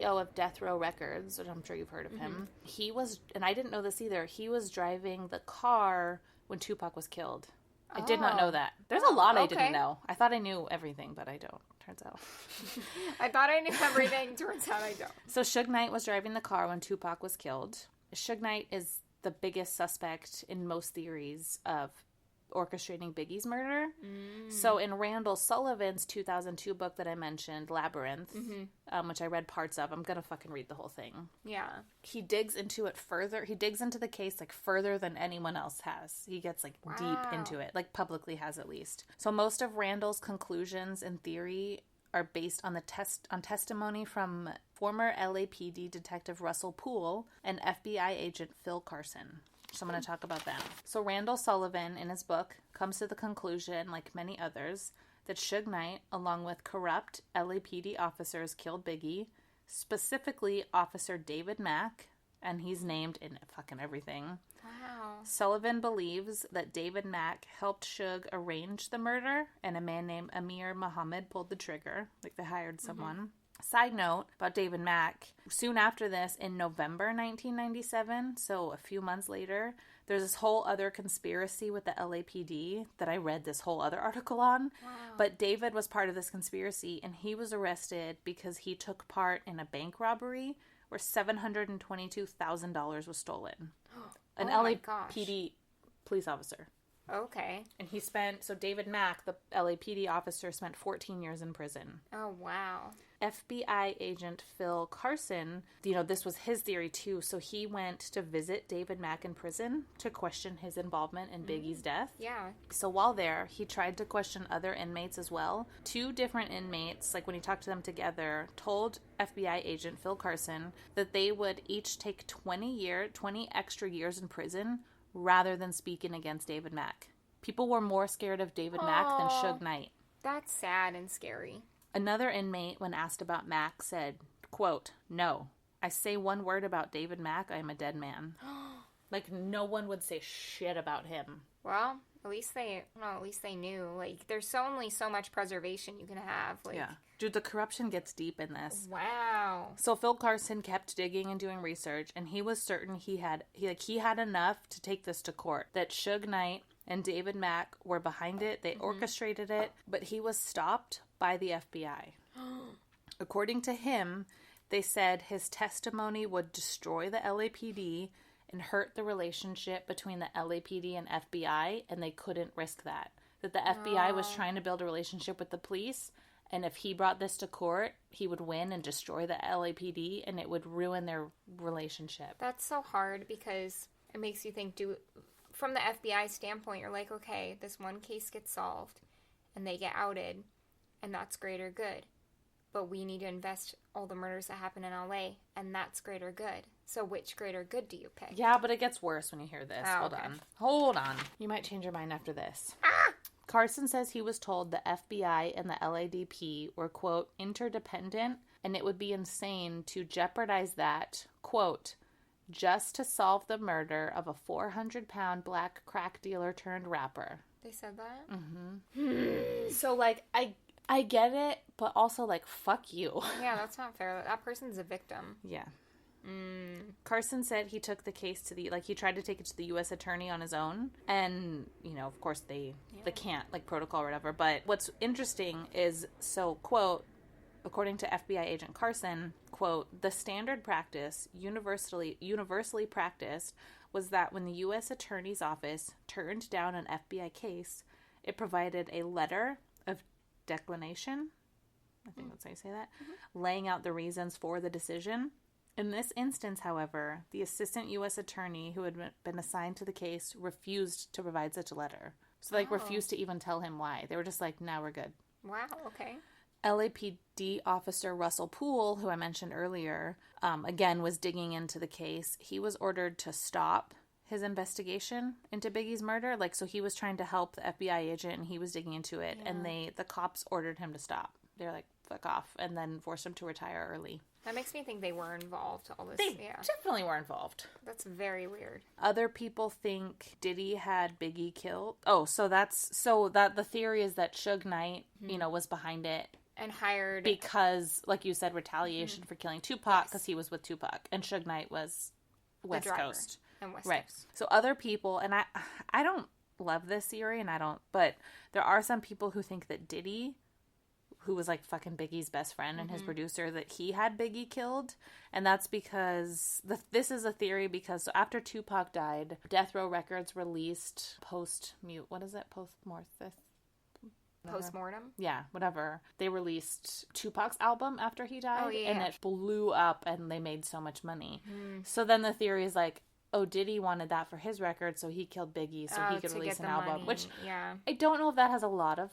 of Death Row Records, which I'm sure you've heard of him. He was, and I didn't know this either, he was driving the car when Tupac was killed. I did not know that. There's a lot I didn't know. I thought I knew everything, but I don't. Turns out. I thought I knew everything. Turns out I don't. So Suge Knight was driving the car when Tupac was killed. Suge Knight is the biggest suspect in most theories of orchestrating Biggie's murder. So in Randall Sullivan's 2002 book that I mentioned, Labyrinth, which I read parts of, I'm gonna fucking read the whole thing. Yeah. He digs into it further. He digs into the case like further than anyone else has. He gets like deep into it, like publicly has at least. So most of Randall's conclusions and theory are based on testimony from former LAPD detective Russell Poole and FBI agent Phil Carson. So I'm going to talk about that. So Randall Sullivan, in his book, comes to the conclusion, like many others, that Suge Knight, along with corrupt LAPD officers, killed Biggie, specifically Officer David Mack, and he's named in fucking everything. Wow. Sullivan believes that David Mack helped Suge arrange the murder, and a man named Amir Muhammad pulled the trigger, like they hired someone. Side note about David Mack, soon after this, in November 1997, so a few months later, there's this whole other conspiracy with the LAPD that I read this whole other article on. Wow. But David was part of this conspiracy, and he was arrested because he took part in a bank robbery where $722,000 was stolen. An LAPD police officer. Okay. And he spent, so David Mack, the LAPD officer, spent 14 years in prison. Oh, wow. FBI agent Phil Carson, this was his theory too. So he went to visit David Mack in prison to question his involvement in Biggie's death. Yeah. So while there, he tried to question other inmates as well. 2 different inmates, like when he talked to them together, told FBI agent Phil Carson that they would each take 20 extra years in prison rather than speaking against David Mack. People were more scared of David Mack than Suge Knight. That's sad and scary. Another inmate, when asked about Mack, said, quote, "No, I say one word about David Mack, I am a dead man." Like, no one would say shit about him. Well, at least they knew. Like, there's only so much preservation you can have. Like, yeah. Dude, the corruption gets deep in this. Wow. So Phil Carson kept digging and doing research, and he was certain he had enough to take this to court. That Suge Knight and David Mack were behind it. They orchestrated it, but he was stopped by the FBI. According to him, they said his testimony would destroy the LAPD and hurt the relationship between the LAPD and FBI, and they couldn't risk that. That the FBI was trying to build a relationship with the police, and if he brought this to court, he would win and destroy the LAPD, and it would ruin their relationship. That's so hard because it makes you think, from the FBI standpoint, you're like, okay, this one case gets solved, and they get outed, and that's greater good. But we need to invest all the murders that happen in LA, and that's greater good. So which greater good do you pick? Yeah, but it gets worse when you hear this. Oh, Hold on. You might change your mind after this. Carson says he was told the FBI and the LADP were, quote, interdependent, and it would be insane to jeopardize that, quote, just to solve the murder of a 400-pound black crack dealer turned rapper. They said that? Mm-hmm. So, like, I get it, but also, like, fuck you. Yeah, that's not fair. That person's a victim. Yeah. Carson said he took the case to he tried to take it to the U.S. attorney on his own. And, of course they can't, like, protocol or whatever. But what's interesting is, so, quote, according to FBI agent Carson, quote, the standard practice, universally practiced, was that when the U.S. attorney's office turned down an FBI case, it provided a letter of declination, I think that's how you say that, laying out the reasons for the decision. In this instance, however, the assistant U.S. attorney who had been assigned to the case refused to provide such a letter. So, refused to even tell him why. They were just like, nah, we're good. Wow, okay. LAPD officer Russell Poole, who I mentioned earlier, again, was digging into the case. He was ordered to stop his investigation into Biggie's murder. So he was trying to help the FBI agent, and he was digging into it. Yeah. And the cops ordered him to stop. They're like, fuck off, and then forced him to retire early. That makes me think they were involved. All this, they definitely were involved. That's very weird. Other people think Diddy had Biggie killed. Oh, so the theory is that Suge Knight, was behind it, And hired... Because, like you said, retaliation for killing Tupac, because he was with Tupac. And Suge Knight was West Coast. And West right. Coast. So other people, and I don't love this theory, and I don't, but there are some people who think that Diddy, who was like fucking Biggie's best friend and his producer, that he had Biggie killed. And that's because, this is a theory because so after Tupac died, Death Row Records released Postmortem? Yeah, whatever. They released Tupac's album after he died, Oh, yeah. and it blew up, and they made so much money. So then the theory is like, oh, Diddy wanted that for his record, so he killed Biggie so he could release an album. Money. Which, yeah. I don't know if that has a lot of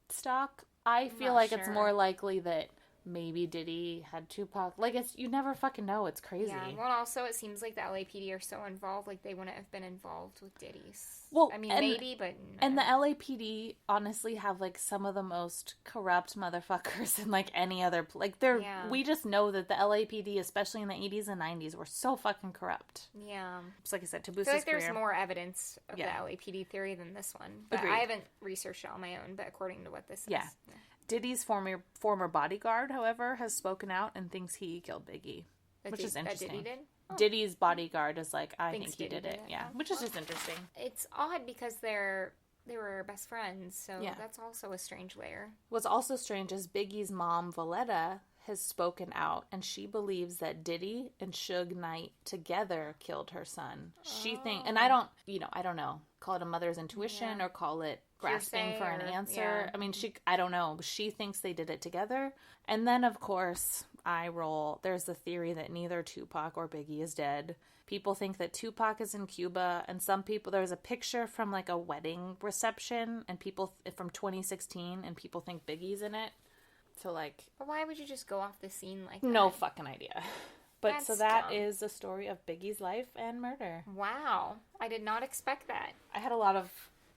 stock. I feel like it's more likely that maybe Diddy had Tupac. Like, you never fucking know. It's crazy. Yeah. Well, also, it seems like the LAPD are so involved. Like, they wouldn't have been involved with Diddy's. Well, I mean, maybe, but... No. And the LAPD, honestly, have, like, some of the most corrupt motherfuckers in, like, any other... Like, they're... Yeah. We just know that the LAPD, especially in the 80s and 90s, were so fucking corrupt. Yeah. Just like I said, to boost I feel his career. There's more evidence of the LAPD theory than this one. But I haven't researched it on my own, but according to what this is. Yeah. Diddy's former bodyguard, however, has spoken out and thinks he killed Biggie, which is interesting. Diddy did? Oh. Diddy's bodyguard is like, I think he did it. Yeah, Oh. which is just interesting. It's odd because they were best friends, so that's also a strange layer. What's also strange is Biggie's mom, Valletta, has spoken out, and she believes that Diddy and Suge Knight together killed her son. She thinks, and I don't know, call it a mother's intuition or call it grasping for an answer. Yeah. I mean, I don't know. She thinks they did it together. And then, of course, there's the theory that neither Tupac or Biggie is dead. People think that Tupac is in Cuba, and some people, there's a picture from like a wedding reception, and people from 2016, and people think Biggie's in it. So like... But why would you just go off the scene like that? No fucking idea. But so that is the story of Biggie's life and murder. Wow. I did not expect that. I had a lot of,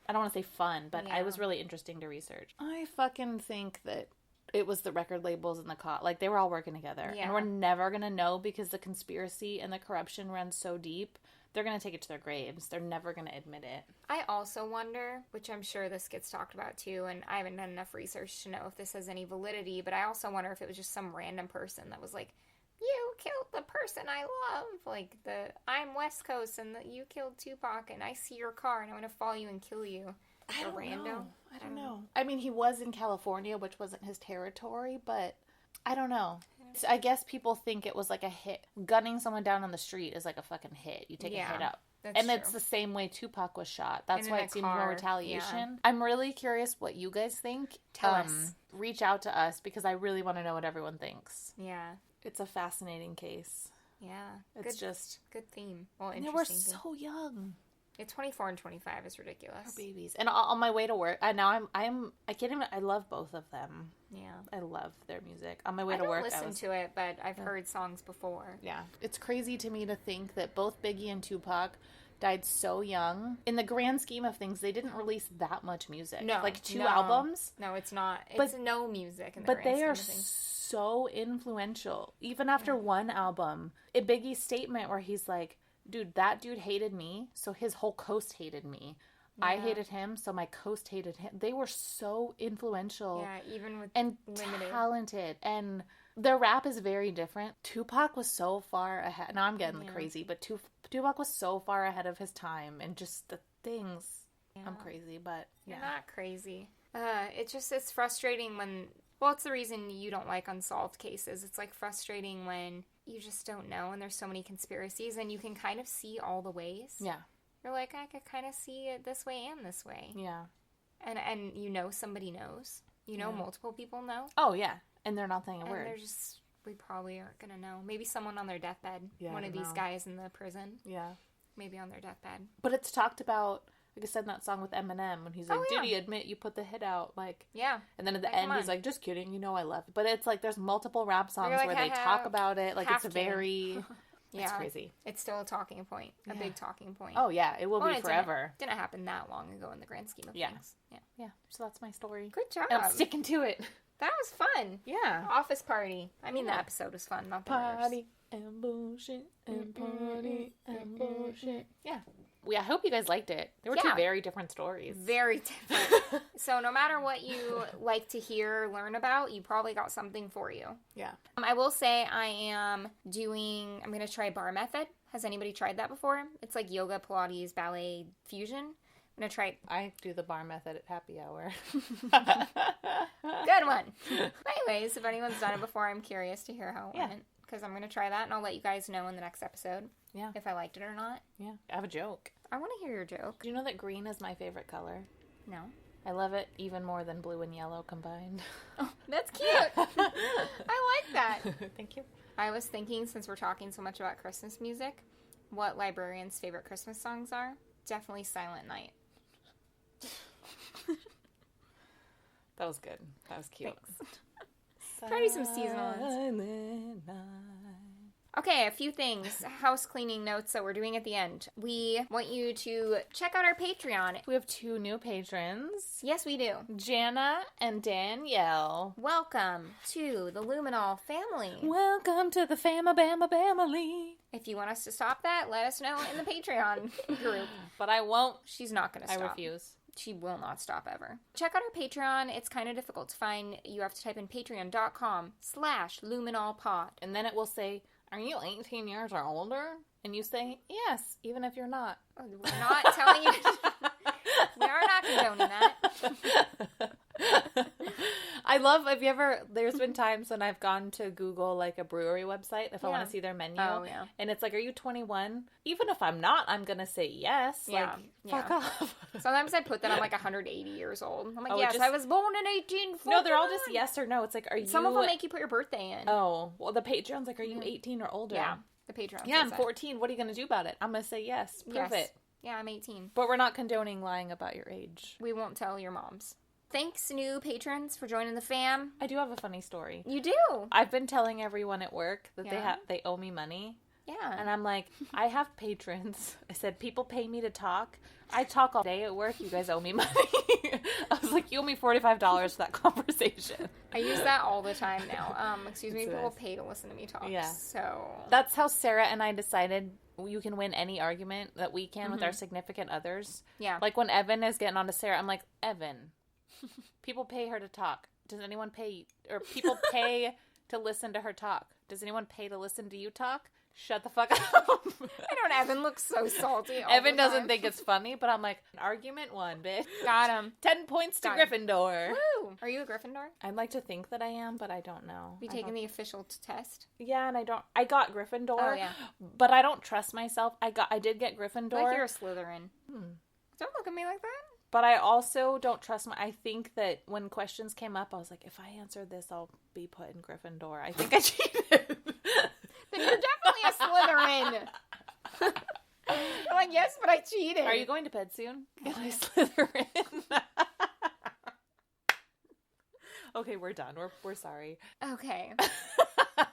I don't want to say fun, but it was really interesting to research. I fucking think that it was the record labels and the like, they were all working together. Yeah. And we're never going to know because the conspiracy and the corruption runs so deep. They're going to take it to their graves. They're never going to admit it. I also wonder, which I'm sure this gets talked about too, and I haven't done enough research to know if this has any validity, but I also wonder if it was just some random person that was like, you killed the person I love. Like, I'm West Coast and you killed Tupac and I see your car and I'm going to follow you and kill you. I don't know. I mean, he was in California, which wasn't his territory, but I don't know. I guess people think it was like a hit. Gunning someone down on the street is like a fucking hit. You take a hit up. And it's the same way Tupac was shot. That's why it seems more retaliation. Yeah. I'm really curious what you guys think. Tell us. Reach out to us because I really want to know what everyone thinks. Yeah. It's a fascinating case. Yeah. It's just... Good theme. Well, interesting. And we're so young. Yeah, 24 and 25 is ridiculous. We're babies. And on my way to work, I can't even, I love both of them. Yeah. I love their music. On my way to work, I don't listen to it, but I've heard songs before. Yeah. It's crazy to me to think that both Biggie and Tupac died so young. In the grand scheme of things, they didn't release that much music. No. Like two albums. No, it's not. It's no music in the grand scheme of things. But they are so influential. Even after one album, Biggie's statement where he's like, dude, that dude hated me, so his whole coast hated me. Yeah. I hated him, so my coast hated him. They were so influential. Yeah, even with and limited. Talented. And their rap is very different. Tupac was so far ahead. Now I'm getting crazy, but Tupac was so far ahead of his time, and just the things. Yeah. I'm crazy, but You're not crazy. It's frustrating when... Well, it's the reason you don't like unsolved cases. It's like frustrating when you just don't know and there's so many conspiracies and you can kind of see all the ways. Yeah. You're like, I could kind of see it this way and this way. Yeah. And you know somebody knows. You know multiple people know. Oh, yeah. And they're not saying a word. And they're just, we probably aren't going to know. Maybe someone on their deathbed. Yeah, one of these guys in the prison. Yeah. Maybe on their deathbed. But it's talked about... Like I said in that song with Eminem, when he's like, did he admit you put the hit out? Like, yeah. And then at the end, he's like, just kidding, you know I love it. But it's like, there's multiple rap songs where they talk about it. Like, it's very... It's crazy. It's still a talking point. A big talking point. Oh, yeah. It will be forever. Didn't happen that long ago in the grand scheme of things. Yeah. Yeah. So that's my story. Good job. And I'm sticking to it. That was fun. Yeah. Office party. I mean, the episode was fun, not the party and bullshit and party and bullshit. Yeah. I hope you guys liked it. There were two very different stories. Very different. So no matter what you like to hear or learn about, you probably got something for you. Yeah. I will say I'm going to try bar method. Has anybody tried that before? It's like yoga, Pilates, ballet, fusion. I'm going to try it. I do the bar method at happy hour. Good one. Anyways, if anyone's done it before, I'm curious to hear how it went. Because I'm going to try that, and I'll let you guys know in the next episode if I liked it or not. Yeah. I have a joke. I want to hear your joke. Do you know that green is my favorite color? No. I love it even more than blue and yellow combined. Oh, that's cute. I like that. Thank you. I was thinking, since we're talking so much about Christmas music, what librarians' favorite Christmas songs are. Definitely Silent Night. That was good. That was cute. Thanks. Try some seasonal ones. Okay, a few things. House cleaning notes that we're doing at the end. We want you to check out our Patreon. We have 2 new patrons. Yes, we do. Jana and Danielle. Welcome to the Luminol family. Welcome to the family. If you want us to stop that, let us know in the Patreon group. But I won't. She's not going to stop. I refuse. She will not stop ever. Check out our Patreon. It's kind of difficult to find. You have to type in patreon.com/luminolpod. And then it will say, are you 18 years or older? And you say, yes, even if you're not. We're not telling you. We are not condoning that. I love, there's been times when I've gone to Google like a brewery website if I want to see their menu. Oh, yeah. And it's like, are you 21? Even if I'm not, I'm going to say yes. Yeah. Like, fuck off. Sometimes I put that I'm like 180 years old. I'm like, yes, I was born in 1849. No, they're all just yes or no. It's like, are you... Some of them make you put your birthday in. Oh, well, the Patreon's like, are you 18 or older? Yeah, the Patreon. Yeah, I'm 14. What are you going to do about it? I'm going to say yes. Prove it. Yeah, I'm 18. But we're not condoning lying about your age. We won't tell your moms. Thanks, new patrons, for joining the fam. I do have a funny story. You do? I've been telling everyone at work that they owe me money. Yeah. And I'm like, I have patrons. I said, people pay me to talk. I talk all day at work. You guys owe me money. I was like, you owe me $45 for that conversation. I use that all the time now. Excuse me, people pay to listen to me talk. Yeah. So that's how Sarah and I decided you can win any argument that we can with our significant others. Yeah. Like when Evan is getting on to Sarah, I'm like, Evan, people pay her to talk. Does anyone pay, or people pay to listen to her talk? Does anyone pay to listen to you talk? Shut the fuck up. I don't. Evan looks so salty. Evan doesn't think it's funny, but I'm like, argument 1, bitch. Got him. 10 points to Gryffindor. Woo! Are you a Gryffindor? I'd like to think that I am, but I don't know. Have you taken the official test? Yeah, and I got Gryffindor. Oh, yeah. But I don't trust myself. I did get Gryffindor. Like you're a Slytherin. Don't look at me like that. But I also don't trust I think that when questions came up, I was like, if I answer this, I'll be put in Gryffindor. I think I cheated. Then you're definitely a Slytherin. You're like, yes, but I cheated. Are you going to bed soon? Am I Slytherin? Okay, we're done. We're sorry. Okay.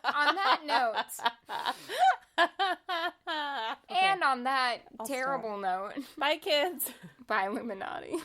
On that note, and on that terrible note, bye, kids. bye, Illuminati.